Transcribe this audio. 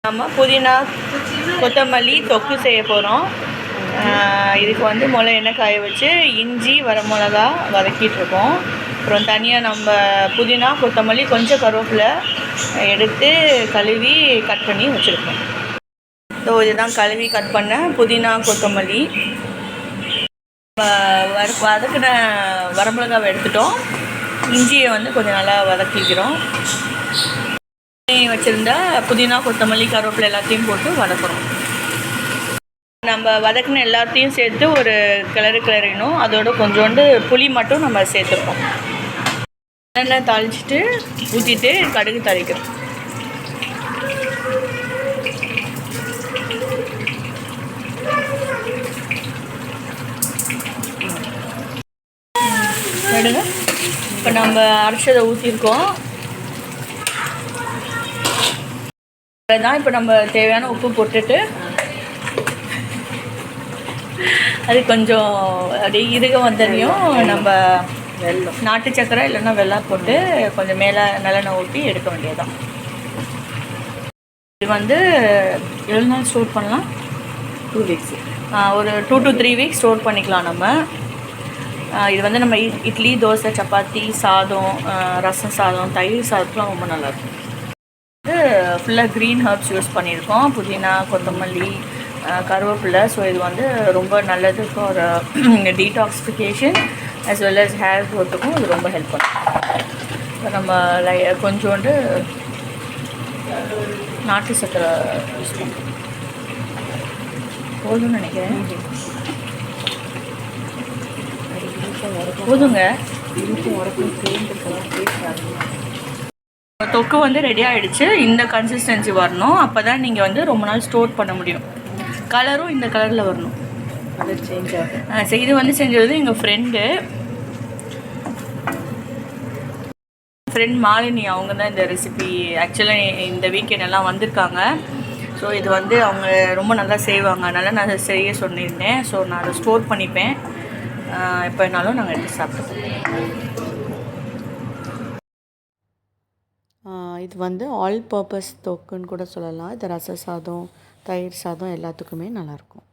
நம்ம புதினா கொத்தமல்லி தொக்கு செய்ய போகிறோம். இதுக்கு வந்து எண்ணெய் காய வச்சு இஞ்சி வரமிளகா வதக்கிட்டுருக்கோம். அப்புறம் தனியாக நம்ம புதினா கொத்தமல்லி கொஞ்சம் கருவேப்பிலை எடுத்து கழுவி கட் பண்ணி வச்சுருக்கோம். ஸோ இதுதான் கழுவி கட் பண்ண புதினா கொத்தமல்லி. வதக்கின வரமிளகாவை எடுத்துட்டோம். இஞ்சியை வந்து கொஞ்சம் நல்லா வதக்கிக்கிறோம். வச்சுருந்தா புதினா கொத்தமல்லி கருவேப்பிலை எல்லாத்தையும் போட்டு வதக்குறோம். நம்ம வதக்கின எல்லாத்தையும் சேர்த்து ஒரு கிளறிக்கணும். அதோட கொஞ்சோண்டு புளி மட்டும் நம்ம சேர்த்துப்போம். எண்ணெய் தாளிச்சிட்டு ஊற்றிட்டு கடுகு தாளிக்கிறோம். கடுகு இப்போ நம்ம அரைச்சதை ஊற்றிருக்கோம். அதுதான் இப்போ நம்ம தேவையான உப்பு போட்டுட்டு அது கொஞ்சம் அப்படியே இருக வந்தனையும் நம்ம நாட்டு சக்கரை இல்லைன்னா வெல்லம் போட்டு கொஞ்சம் மேலே நல்லெண்ணெய் ஊற்றி எடுக்க வேண்டியதுதான். இது வந்து எவ்வளோ நாள் ஸ்டோர் பண்ணலாம்? 2 வீக்ஸ். ஒரு 2 to 3 வீக்ஸ் ஸ்டோர் பண்ணிக்கலாம் நம்ம. இது வந்து நம்ம இட்லி, தோசை, சப்பாத்தி, சாதம், ரசம் சாதம், தயிர் சாதத்துலாம் ரொம்ப நல்லாயிருக்கும். இது ஃபுல்லாக க்ரீன் ஹர்ப்ஸ் யூஸ் பண்ணியிருக்கோம். புதினா, கொத்தமல்லி, கருவேப்பிலை. ஸோ இது வந்து ரொம்ப நல்லது for detoxification as well as hair க்ரோத்துக்கும் இது ரொம்ப ஹெல்ப் பண்ணும். இப்போ நம்ம கொஞ்சோண்டு நாட்டு சக்கரை யூஸ் பண்ணுறோம். போதும்னு நினைக்கிறேன். போதுங்க. தொக்கு வந்து ரெடி ஆகிடுச்சு. இந்த கன்சிஸ்டன்சி வரணும். அப்போ தான் நீங்கள் வந்து ரொம்ப நாள் ஸ்டோர் பண்ண முடியும். கலரும் இந்த கலரில் வரணும். கலர் சேஞ்ச் ஆகும். இது வந்து செஞ்சது எங்கள் ஃப்ரெண்டு மாலினி. அவங்க தான் இந்த ரெசிபி ஆக்சுவலாக இந்த வீக்கெண்ட் எல்லாம் வந்திருக்காங்க. ஸோ இது வந்து அவங்க ரொம்ப நல்லா செய்வாங்க. அதனால் நான் அதை செய்ய சொல்லியிருந்தேன். ஸோ நான் அதை ஸ்டோர் பண்ணிப்பேன். எப்போனாலும் நாங்கள் எடுத்து சாப்பிடுவோம். இது வந்து ஆல் பர்பஸ் தொக்குன்னு கூட சொல்லலாம். இது ரச சாதம், தயிர் சாதம் எல்லாத்துக்குமே நல்லாயிருக்கும்.